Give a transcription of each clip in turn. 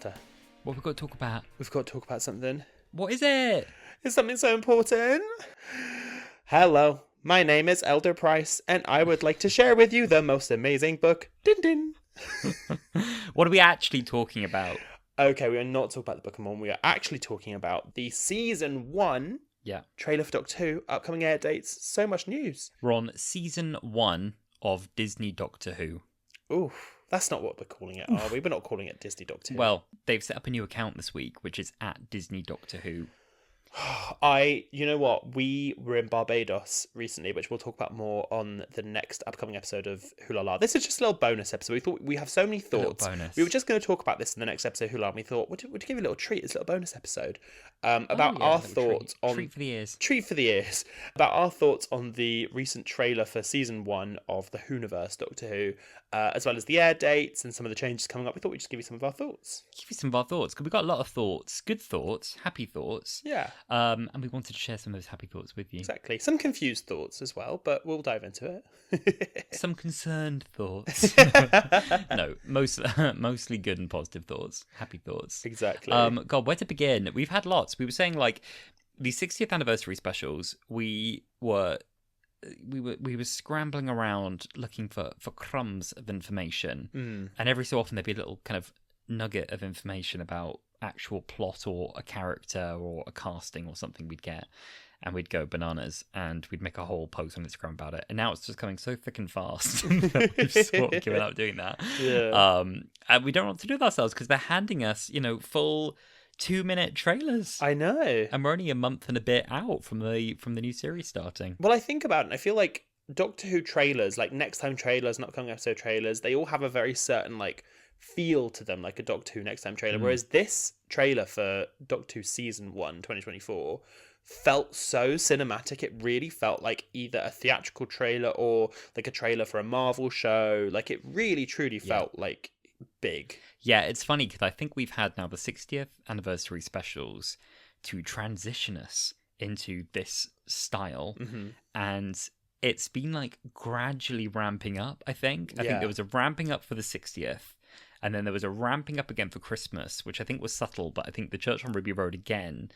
Alasdair. What have we got to talk about? We've got to talk about something. What is it? It's something so important. Hello, my name is Elder Price, and I would like to share with you the most amazing book. Din din. What are we actually talking about? Okay, we are not talking about the Book of Mormon. We are actually talking about the Season 1 trailer for Doctor Who, upcoming air dates, so much news. We're on Season 1 of Disney Doctor Who. Oof, that's not what we're calling it, are we? We're not calling it Disney Doctor Who. Well, they've set up a new account this week, which is at Disney Doctor Who. You know what? We were in Barbados recently, which we'll talk about more on the next upcoming episode of Wholala. This is just a little bonus episode. We thought we have so many thoughts. We wode just going to talk about this in the next episode of Wholala. We thought we'd give you a little treat, this little bonus episode about our thoughts on treat for the ears. Treat for the ears about our thoughts on the recent trailer for Season 1 of the Whoniverse Doctor Who, as well as the air dates and some of the changes coming up. We thought we'd just give you some of our thoughts. Give you some of our thoughts, because we've got a lot of thoughts, good thoughts, happy thoughts. Yeah. And we wanted to share some of those happy thoughts with you. Exactly. Some confused thoughts as well, but we'll dive into it. Some concerned thoughts. No, mostly good and positive thoughts, happy thoughts. Exactly. God, where to begin? We've had lots. We were saying, like, the 60th anniversary specials, we were scrambling around looking for crumbs of information, and every so often there'd be a little kind of nugget of information about actual plot or a character or a casting or something we'd get, and we'd go bananas and we'd make a whole post on Instagram about it. And now it's just coming so thick and fast that we've sort of given up doing that. Yeah. And we don't know what to do with ourselves because they're handing us, full 2-minute trailers. I know. And we're only a month and a bit out from the new series starting. Well, I think about it and I feel like Doctor Who trailers, like next time trailers and upcoming episode trailers, they all have a very certain feel to them, like a Doctor Who next time trailer. Whereas this trailer for Doctor Who Season 1 2024 felt so cinematic. It really felt like either a theatrical trailer or like a trailer for a Marvel show. Like it really truly felt like big. Yeah, it's funny because I think we've had now the 60th anniversary specials to transition us into this style, and it's been gradually ramping up. I think there was a ramping up for the 60th, and then there was a ramping up again for Christmas, which I think was subtle, but I think the Church on Ruby Road again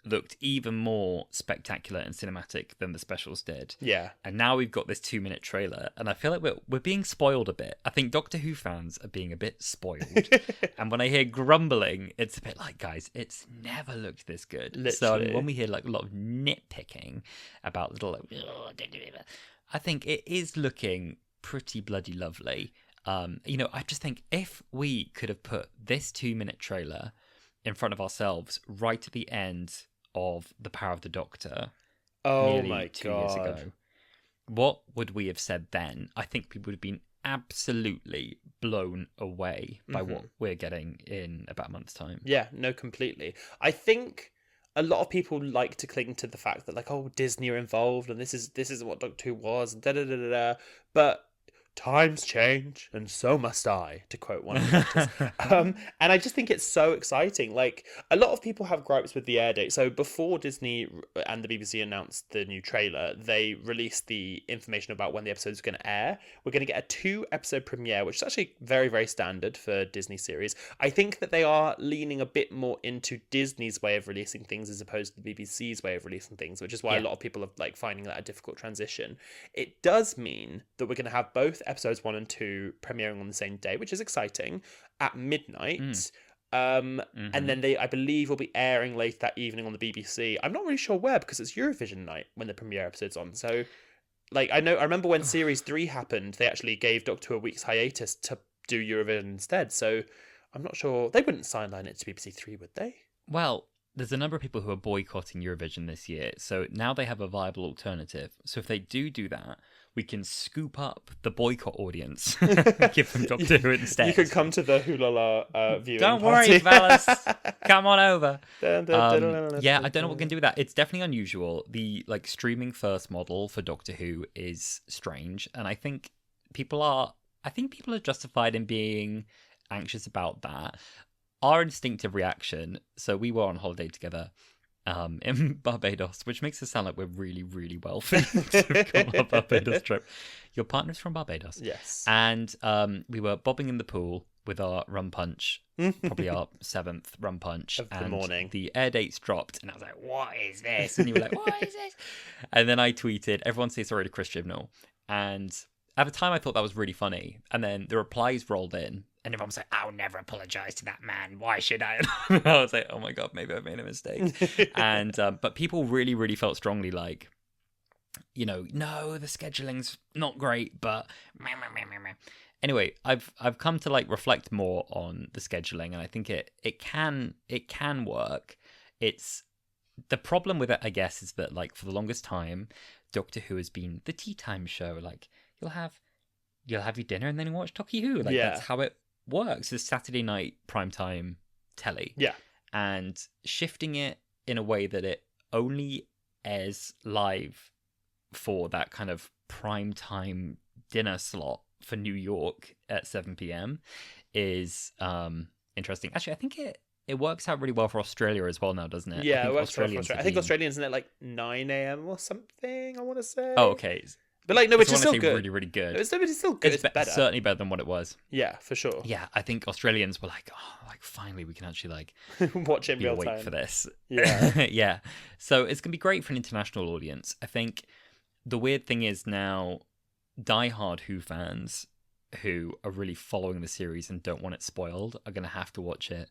looked even more spectacular and cinematic than the specials did. Yeah. And now we've got this 2-minute trailer, and I feel like we're being spoiled a bit. I think Doctor Who fans are being a bit spoiled. And when I hear grumbling, it's a bit like, guys, it's never looked this good. Literally. So when we hear a lot of nitpicking about little, I think it is looking pretty bloody lovely. I just think if we could have put this 2-minute trailer in front of ourselves right at the end of The Power of the Doctor, nearly 2 years ago, what would we have said then? I think people would have been absolutely blown away by what we're getting in about a month's time. Yeah, no, completely. I think a lot of people like to cling to the fact that Disney are involved and this is what Doctor Who was and da-da-da-da-da, but times change and so must I, to quote one of the actors. And I just think it's so exciting. A lot of people have gripes with the air date. So before Disney and the BBC announced the new trailer, they released the information about when the episode is going to air. We're going to get a 2-episode premiere, which is actually very, very standard for Disney series. I think that they are leaning a bit more into Disney's way of releasing things as opposed to the BBC's way of releasing things, which is why a lot of people are finding that a difficult transition. It does mean that we're going to have both episodes 1 and 2 premiering on the same day, which is exciting, at midnight. And then they, I believe, will be airing later that evening on the BBC. I'm not really sure where, because it's Eurovision night when the premiere episode's on. So, I remember when Series 3 happened, they actually gave Doctor Who a week's hiatus to do Eurovision instead. So, I'm not sure. They wouldn't sideline it to BBC 3, would they? Well, there's a number of people who are boycotting Eurovision this year, so now they have a viable alternative. So if they do that, we can scoop up the boycott audience, give them Doctor Who instead. You can come to the Wholala viewing Don't party. worry, fellas. Come on over. I don't know what we're going to do with that. It's definitely unusual. The streaming first model for Doctor Who is strange, and I think people are justified in being anxious about that. Our instinctive reaction, so we were on holiday together in Barbados, which makes us sound like we're really, really wealthy to have gone on a Barbados trip. Your partner's from Barbados. Yes. And we were bobbing in the pool, with our rum punch, probably our 7th rum punch Of the and morning. the air dates dropped, and I was like, what is this? And you were like, what is this? And then I tweeted, everyone say sorry to Chris Chibnall. And at the time I thought that was really funny, and then the replies rolled in and everyone was like, I'll never apologize to that man, why should I? And I was like, oh my god, maybe I've made a mistake. And but people really felt strongly like, you know, no, the scheduling's not great, but anyway, I've come to like reflect more on the scheduling, and I think it can work. It's the problem with it, I guess, is that like for the longest time, Doctor Who has been the tea time show. Like you'll have your dinner and then you watch Doctor Who. Like that's how it works. It's Saturday night primetime telly. Yeah. And shifting it in a way that it only airs live for that kind of primetime dinner slot for New York at 7 p.m. is interesting. Actually, I think it works out really well for Australia as well now, doesn't it? Yeah, it works well for Australia. I think Australians in at like 9 a.m. or something, I want to say. Oh, okay. But like, no, which is still good. Really, really good. It's still good. It's better. Certainly better than what it was. Yeah, for sure. Yeah, I think Australians were like, oh, like finally we can actually like watch it in be real awake time for this. Yeah. Yeah. So it's gonna be great for an international audience. I think the weird thing is now, diehard Who fans who are really following the series and don't want it spoiled are gonna have to watch it,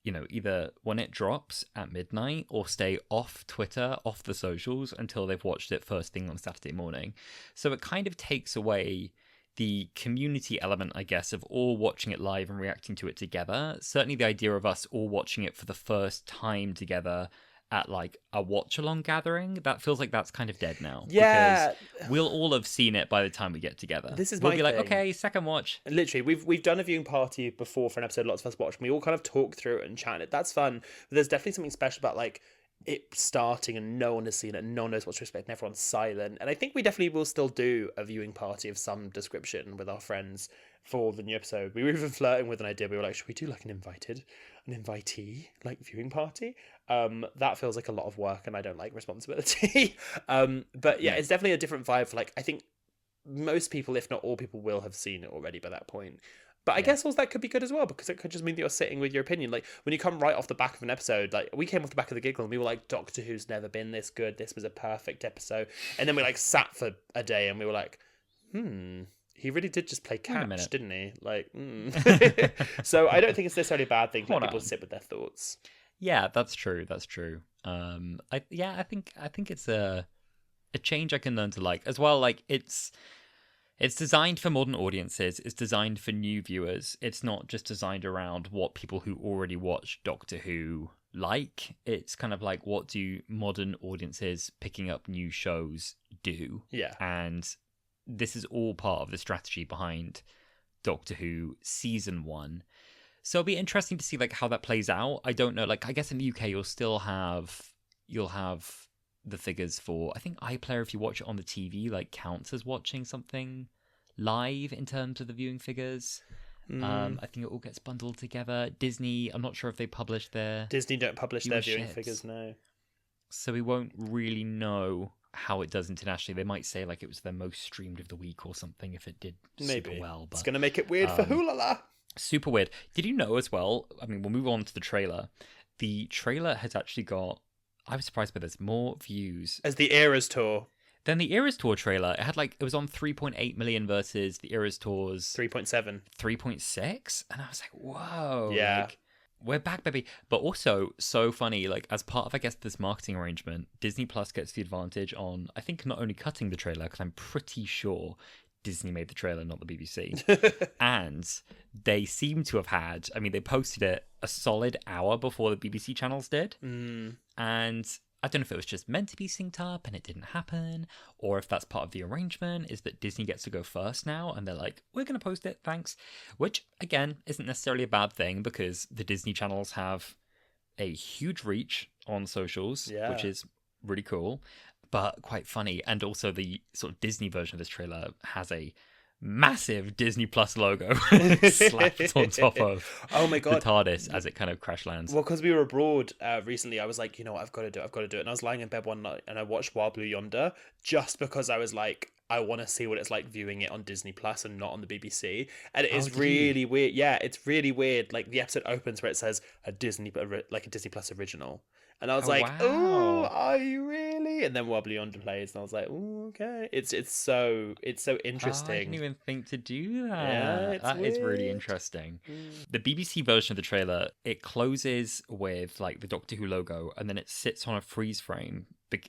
you know, either when it drops at midnight or stay off Twitter, off the socials until they've watched it first thing on Saturday morning. So it kind of takes away the community element, I guess, of all watching it live and reacting to it together. Certainly the idea of us all watching it for the first time together at like a watch-along gathering, that feels like that's kind of dead now. Yeah. Because we'll all have seen it by the time we get together. This is we'll my be like, thing. okay, second watch. Literally, we've done a viewing party before for an episode lots of us watched, and we all kind of talk through it and chat it. That's fun. But there's definitely something special about like it starting and no one has seen it, no one knows what to expect, and everyone's silent. And I think we definitely will still do a viewing party of some description with our friends for the new episode. We were even flirting with an idea. We were like, should we do like an invitee like viewing party? That feels like a lot of work, and I don't like responsibility. But yeah, it's definitely a different vibe for like, I think most people, if not all people, will have seen it already by that point. But I guess also that could be good as well, because it could just mean that you're sitting with your opinion. Like, when you come right off the back of an episode, like, we came off the back of the giggle and we were like, Doctor Who's never been this good. This was a perfect episode. And then we, like, sat for a day and we were like, he really did just play catch, didn't he? Like, So I don't think it's necessarily a bad thing for people to sit with their thoughts. Yeah, that's true. That's true. I think it's a change I can learn to like as well. Like it's designed for modern audiences. It's designed for new viewers. It's not just designed around what people who already watch Doctor Who like. It's kind of like, what do modern audiences picking up new shows do? Yeah. And this is all part of the strategy behind Doctor Who Season 1. So it'll be interesting to see like how that plays out. I don't know. Like, I guess in the UK you'll have the figures for, I think iPlayer, if you watch it on the TV, like counts as watching something live in terms of the viewing figures. I think it all gets bundled together. Disney, I'm not sure if they publish their Disney don't publish their viewing figures, no. So we won't really know how it does internationally. They might say like it was their most streamed of the week or something if it did super well. But it's gonna make it weird for Wholala. Super weird. Did you know as well? I mean, we'll move on to the trailer. The trailer has actually got, I was surprised by this, more views as the Eras Tour than the Eras Tour trailer. It was on 3.8 million versus the Eras Tour's 3.7, 3.6, and I was like, whoa, yeah, like, we're back, baby. But also so funny, like as part of, I guess, this marketing arrangement, Disney Plus gets the advantage on, I think, not only cutting the trailer, because I'm pretty sure Disney made the trailer, not the BBC. And they seem to have had, I mean, they posted it a solid hour before the BBC channels did. And I don't know if it was just meant to be synced up and it didn't happen, or if that's part of the arrangement, is that Disney gets to go first now and they're like, we're going to post it, thanks. Which, again, isn't necessarily a bad thing, because the Disney channels have a huge reach on socials, which is really cool. But quite funny. And also the sort of Disney version of this trailer has a massive Disney Plus logo slapped on top of the TARDIS as it kind of crash lands. Well, because we were abroad recently, I was like, you know what, I've got to do it. And I was lying in bed one night and I watched Wild Blue Yonder, just because I was like, I want to see what it's like viewing it on Disney Plus and not on the BBC. And it Oh, is did you? really weird. Yeah, it's really weird. Like the episode opens where it says a Disney Plus original. And I was Oh, like, "Oh, wow. are you really?" And then Wobbly Yonder plays, and I was like, "Oh, okay." It's so Oh, I didn't interesting. even think to do Yeah, that. it's That is really weird. interesting. Mm. The BBC version of the trailer, it closes with like the Doctor Who logo, and then it sits on a freeze frame,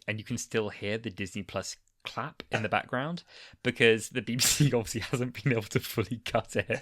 and you can still hear the Disney Plus clap in the background because the BBC obviously hasn't been able to fully cut it.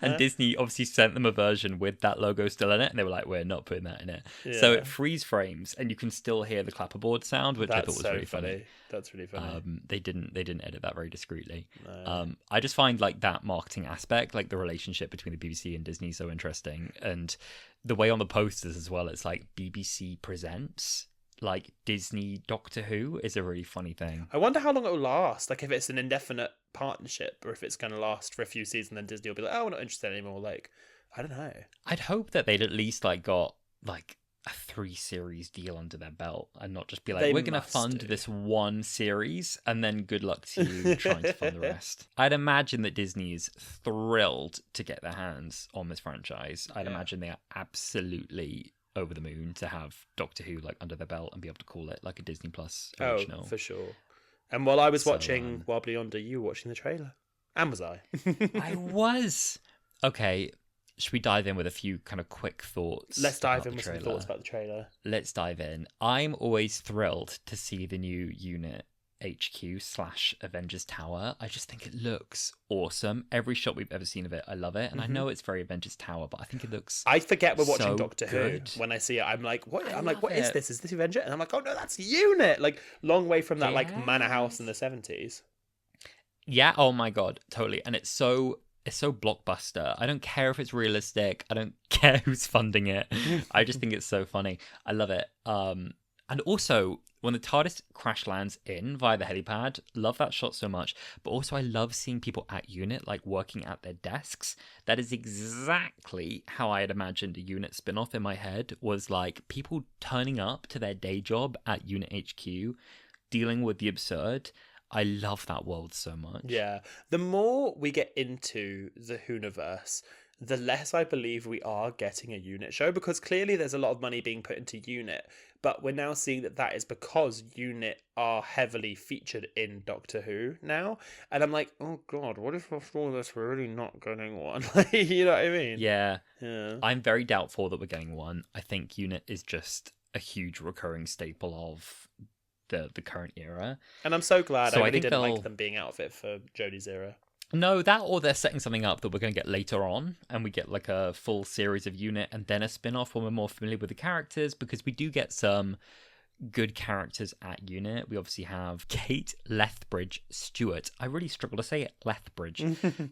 And Disney obviously sent them a version with that logo still in it, and they were like, "We're not putting that in it." So Yeah, it freeze frames, and you can still hear the clapperboard sound, which I that's thought was so really funny. That's really funny. They didn't edit that very discreetly. No. I just find like that marketing aspect, like the relationship between the BBC and Disney, so interesting, and the way on the posters as well. It's like BBC presents like Disney Doctor Who is a really funny thing. I wonder how long it will last. Like if it's an indefinite partnership, or if it's going to last for a few seasons, then Disney will be like, "Oh, we're not interested anymore." Like, I don't know. I'd hope that they'd at least like got like a 3 series deal under their belt and not just be like, They we're going to must fund do. this one series and then good luck to you trying to fund the rest. I'd imagine that Disney is thrilled to get their hands on this franchise. I'd Yeah. imagine they are absolutely over the moon to have Doctor Who like under their belt and be able to call it like a Disney Plus original. Oh, for sure. And while I was So, watching Wobbly Yonder, you were watching the trailer. And was I? I was. Okay, should we dive in with a few kind of quick thoughts? Let's dive about in the with some trailer? thoughts about the trailer. Let's dive in. I'm always thrilled to see the new unit HQ/Avengers Tower. I just think it looks awesome. Every shot we've ever seen of it, I love it. And I know it's very Avengers Tower, but I think it looks I forget we're watching so Doctor good. Who when I see it. I'm like, what? I I'm like, love what is it. this? Is this Avenger? And I'm like, oh no, that's Unit. Like, long way from that like manor house in the Yes. 70s. Yeah, oh my god, totally. And it's so blockbuster. I don't care if it's realistic. I don't care who's funding it. I just think it's so funny. I love it. And also when the TARDIS crash lands in via the helipad, love that shot so much. But also I love seeing people at Unit like working at their desks. That is exactly how I had imagined a Unit spin-off in my head, was like people turning up to their day job at Unit HQ, dealing with the absurd. I love that world so much. Yeah. The more we get into the Hooniverse, the less I believe we are getting a Unit show, because clearly there's a lot of money being put into Unit, but we're now seeing that is because Unit are heavily featured in Doctor Who now, and I'm like, oh god, what if after all this we're really not getting one? Like, you know what I mean? Yeah. Yeah. I'm very doubtful that we're getting one. I think Unit is just a huge recurring staple of the current era. And I'm so glad. So I I really think didn't they'll- like them being out of it for Jodie's era. No, that or they're setting something up that we're going to get later on, and we get like a full series of Unit and then a spin-off when we're more familiar with the characters, because we do get some good characters at Unit. We obviously have Kate Lethbridge Stewart. I really struggle to say it. Lethbridge.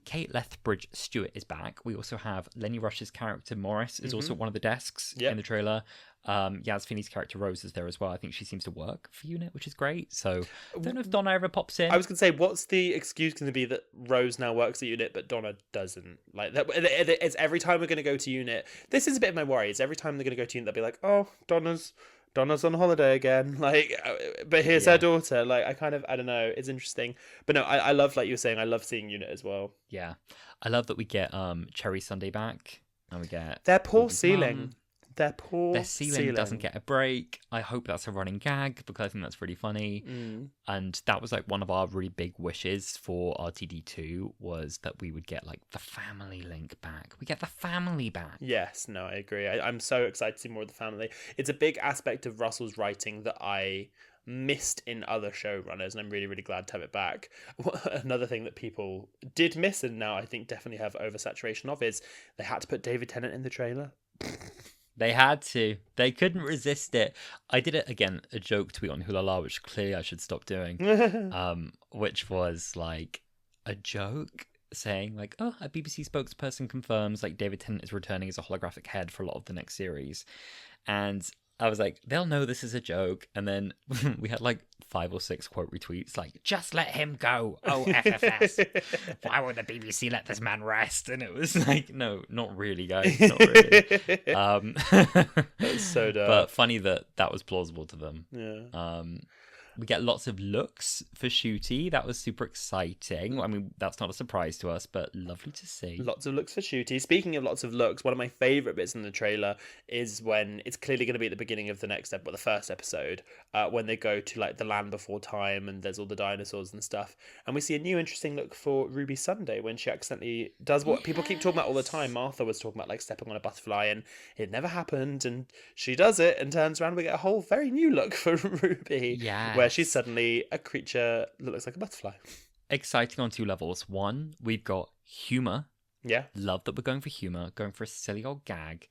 Kate Lethbridge Stewart is back. We also have Lenny Rush's character Morris is also at one of the desks Yep. in the trailer. Yaz Finney's character Rose is there as well. I think she seems to work for Unit, which is great. So I don't know if Donna ever pops in. I was going to say, what's the excuse going to be that Rose now works at Unit, but Donna doesn't? Like, that, it's every time we're going to go to Unit. This is a bit of my worry. It's every time they're going to go to Unit, they'll be like, oh, Donna's on holiday again. Like, but here's her daughter. Like, I don't know. It's interesting. But no, I love, like you were saying, I love seeing Unit as well. Yeah. I love that we get Cherry Sunday back, and we get Their poor Ruby's ceiling. mum. Their poor Their ceiling doesn't get a break. I hope that's a running gag, because I think that's really funny. And that was like one of our really big wishes for RTD2, was that we would get like the family link back. We get the family back. Yes, no, I agree. I'm so excited to see more of the family. It's a big aspect of Russell's writing that I missed in other showrunners, and I'm really, really glad to have it back. Another thing that people did miss, and now I think definitely have oversaturation of, is they had to put David Tennant in the trailer. They had to. They couldn't resist it. I did it again, a joke tweet on Wholala, which clearly I should stop doing. Which was like a joke saying like, oh, a BBC spokesperson confirms like David Tennant is returning as a holographic head for a lot of the next series. And I was like, they'll know this is a joke. And then we had like 5 or 6 quote retweets like, just let him go. Oh, FFS. Why would the BBC let this man rest? And it was like, no, not really, guys. Not really. That's so dumb. But funny that was plausible to them. Yeah. We get lots of looks for Shooty. That was super exciting. I mean, that's not a surprise to us, but lovely to see. Lots of looks for Shooty. Speaking of lots of looks, one of my favourite bits in the trailer is when it's clearly going to be at the beginning of the the first episode, when they go to like the land before time and there's all the dinosaurs and stuff. And we see a new interesting look for Ruby Sunday when she accidentally does what people keep talking about all the time. Martha was talking about like stepping on a butterfly and it never happened. And she does it and turns around and we get a whole very new look for Ruby. Yeah. Where she's suddenly a creature that looks like a butterfly. Exciting on two levels. One, we've got humour. Yeah. Love that we're going for humour, going for a silly old gag.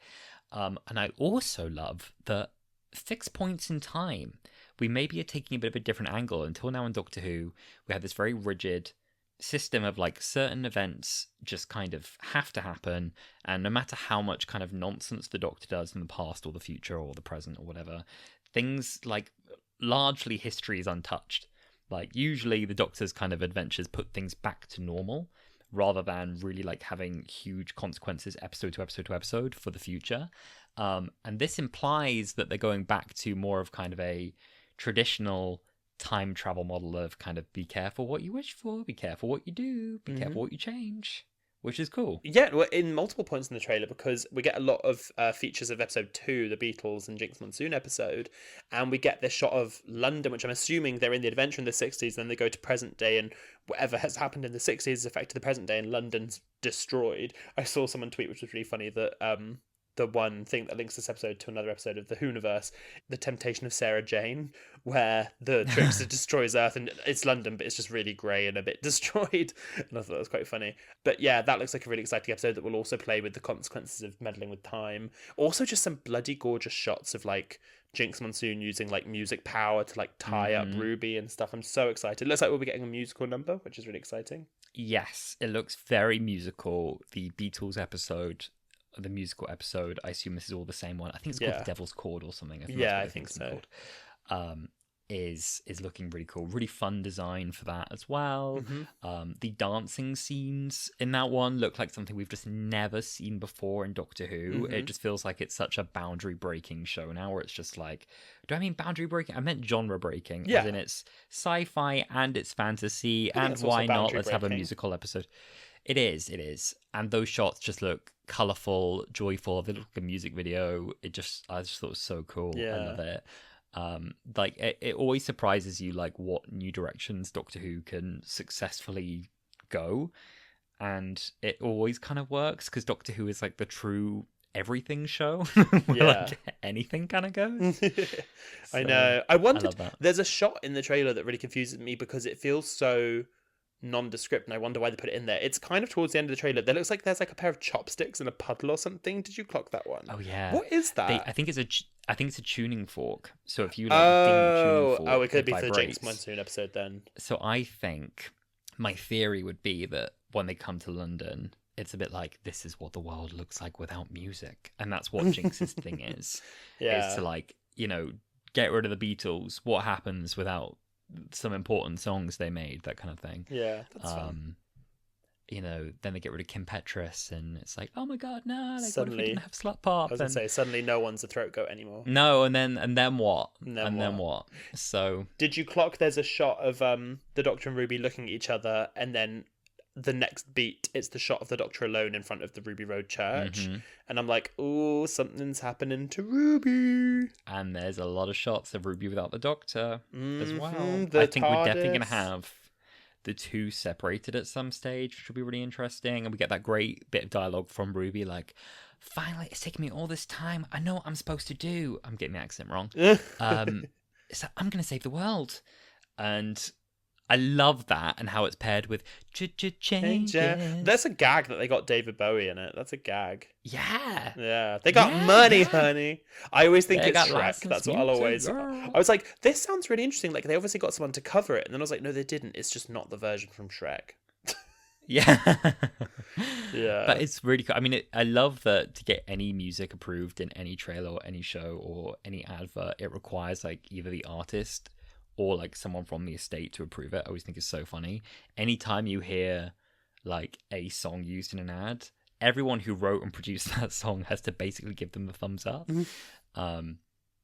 And I also love that fixed points in time. We maybe are taking a bit of a different angle. Until now in Doctor Who, we had this very rigid system of like certain events just kind of have to happen. And no matter how much kind of nonsense the Doctor does in the past or the future or the present or whatever, things like largely history is untouched. Like usually the Doctor's kind of adventures put things back to normal rather than really like having huge consequences episode to episode to episode for the future. And this implies that they're going back to more of kind of a traditional time travel model of kind of be careful what you wish for, be careful what you do, be careful what you change. Which is cool. Yeah, well, in multiple points in the trailer, because we get a lot of features of episode 2, the Beatles and Jinx Monsoon episode, and we get this shot of London, which I'm assuming they're in the adventure in the 60s, and then they go to present day, and whatever has happened in the 60s has affected the present day, and London's destroyed. I saw someone tweet, which was really funny, that the one thing that links this episode to another episode of the Whoniverse, The Temptation of Sarah Jane, where the trickster destroys Earth and it's London, but it's just really grey and a bit destroyed. And I thought that was quite funny. But yeah, that looks like a really exciting episode that will also play with the consequences of meddling with time. Also just some bloody gorgeous shots of like Jinx Monsoon using like music power to like tie up Ruby and stuff. I'm so excited. It looks like we'll be getting a musical number, which is really exciting. Yes, it looks very musical. The Beatles episode, the musical episode, I assume this is all the same one. I think it's called The Devil's Chord or something. I think so. Is looking really cool. Really fun design for that as well. The dancing scenes in that one look like something we've just never seen before in Doctor Who. It just feels like it's such a boundary breaking show now, where it's just like, do I mean boundary breaking? I meant genre breaking. As in it's sci-fi and it's fantasy, and why not? Let's have a musical episode. It is. And those shots just look colourful, joyful. They look like a music video. I just thought it was so cool. I love it. Like it always surprises you like what new directions Doctor Who can successfully go. And it always kind of works because Doctor Who is like the true everything show where like anything kind of goes. I know. I wondered, there's a shot in the trailer that really confuses me because it feels so nondescript and I wonder why they put it in there. It's kind of towards the end of the trailer. There looks like there's like a pair of chopsticks in a puddle or something. Did you clock that one? Oh yeah. What is that? I think it's a tuning fork. So if you like ding the tuning fork, it could be for the Jinx Monsoon episode then. So I think my theory would be that when they come to London, it's a bit like, this is what the world looks like without music. And that's what Jinx's thing is. Is to like, you know, get rid of the Beatles. What happens without some important songs they made, that kind of thing. Yeah, that's fun. You know, then they get rid of Kim Petras, and it's like, oh my god, no! Like, Suddenly, what if we didn't have Slut Pop? I was gonna say, suddenly no one's a throat goat anymore. No, and then what? Then what? So, did you clock? There's a shot of the Doctor and Ruby looking at each other, and then the next beat, it's the shot of the Doctor alone in front of the Ruby Road Church, and I'm like, oh, something's happening to Ruby. And there's a lot of shots of Ruby without the Doctor as well. I think we're definitely gonna have the two separated at some stage, which will be really interesting. And we get that great bit of dialogue from Ruby, like, finally, it's taken me all this time. I know what I'm supposed to do. I'm getting the accent wrong. So I'm going to save the world. And I love that and how it's paired with change. That's a gag that they got David Bowie in it. That's a gag. Yeah. Yeah. They got money, honey. I always think it's Shrek. That's what I'll always... I was like, this sounds really interesting. Like, they obviously got someone to cover it. And then I was like, no, they didn't. It's just not the version from Shrek. Yeah. Yeah. But it's really cool. I mean, I love that to get any music approved in any trailer or any show or any advert, it requires, like, either the artist or like someone from the estate to approve it. I always think it's so funny. Anytime you hear like a song used in an ad, everyone who wrote and produced that song has to basically give them the thumbs up.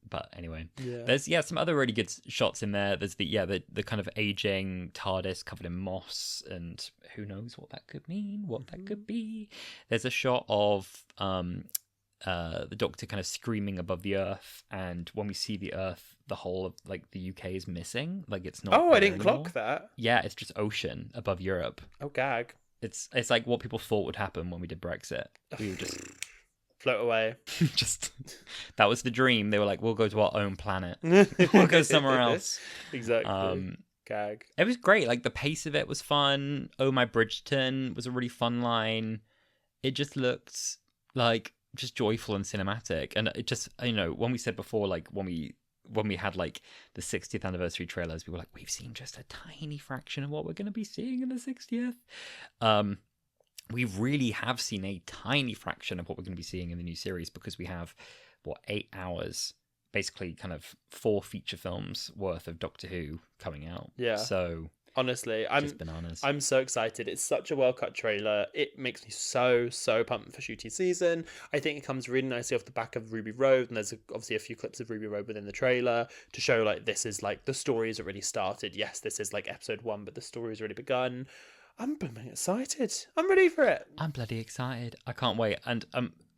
But anyway, Yeah. there's some other really good shots in there. There's the kind of aging TARDIS covered in moss, and who knows what that could mean, what that could be. There's a shot of the Doctor kind of screaming above the Earth, and when we see the Earth, the whole of like the UK is missing. Like it's not. Oh, I there didn't anymore. clock that. Yeah, it's just ocean above Europe. Oh, gag. It's like what people thought would happen when we did Brexit. We were just Float away. that was the dream. They were like, we'll go to our own planet. We'll go somewhere else. Exactly. Gag. It was great. Like the pace of it was fun. Oh My Bridgerton was a really fun line. It just looked like just joyful and cinematic. And it just, when we said before, like when we had like the 60th anniversary trailers, we were like, we've seen just a tiny fraction of what we're going to be seeing in the 60th. We really have seen a tiny fraction of what we're going to be seeing in the new series, because we have 8 hours, basically kind of 4 feature films worth of Doctor Who coming out. Yeah. So honestly, just bananas. I'm so excited. It's such a well cut trailer. It makes me so pumped for shooting season. I think it comes really nicely off the back of Ruby Road, and there's obviously a few clips of Ruby Road within the trailer to show like this is like the story's already started. Yes, this is like episode 1, but the story's already begun. I'm blooming excited. I'm ready for it. I'm bloody excited. I can't wait. And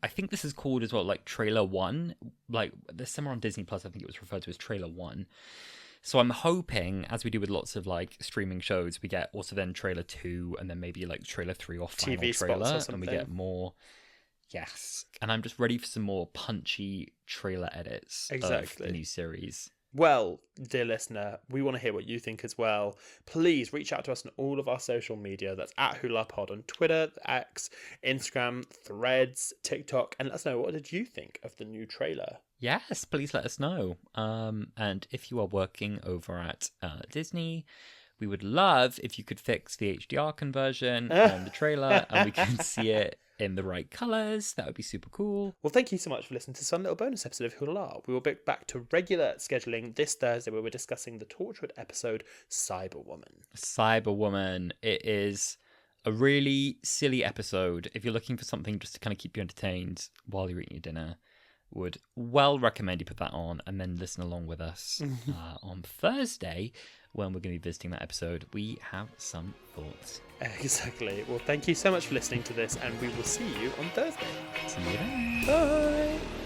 I think this is called as well, like Trailer 1. Like there's somewhere on Disney Plus, I think it was referred to as Trailer 1. So I'm hoping, as we do with lots of like streaming shows, we get also then Trailer 2, and then maybe like Trailer 3 or final TV trailer, spots or and we something. get more. Yes, and I'm just ready for some more punchy trailer edits of Exactly. the new series. Well, dear listener, we want to hear what you think as well. Please reach out to us on all of our social media. That's at HulaPod on Twitter, X, Instagram, Threads, TikTok, and let us know, what did you think of the new trailer? Yes, please let us know. And if you are working over at Disney, we would love if you could fix the HDR conversion on the trailer and we can see it in the right colours. That would be super cool. Well, thank you so much for listening to this fun little bonus episode of Wholala. We will be back to regular scheduling this Thursday, where we're discussing the Torchwood episode Cyberwoman. Cyberwoman. It is a really silly episode. If you're looking for something just to kind of keep you entertained while you're eating your dinner, would well recommend you put that on and then listen along with us on Thursday when we're going to be visiting that episode. We have some thoughts. Exactly. Well, thank you so much for listening to this, and we will see you on Thursday. See you then. Bye.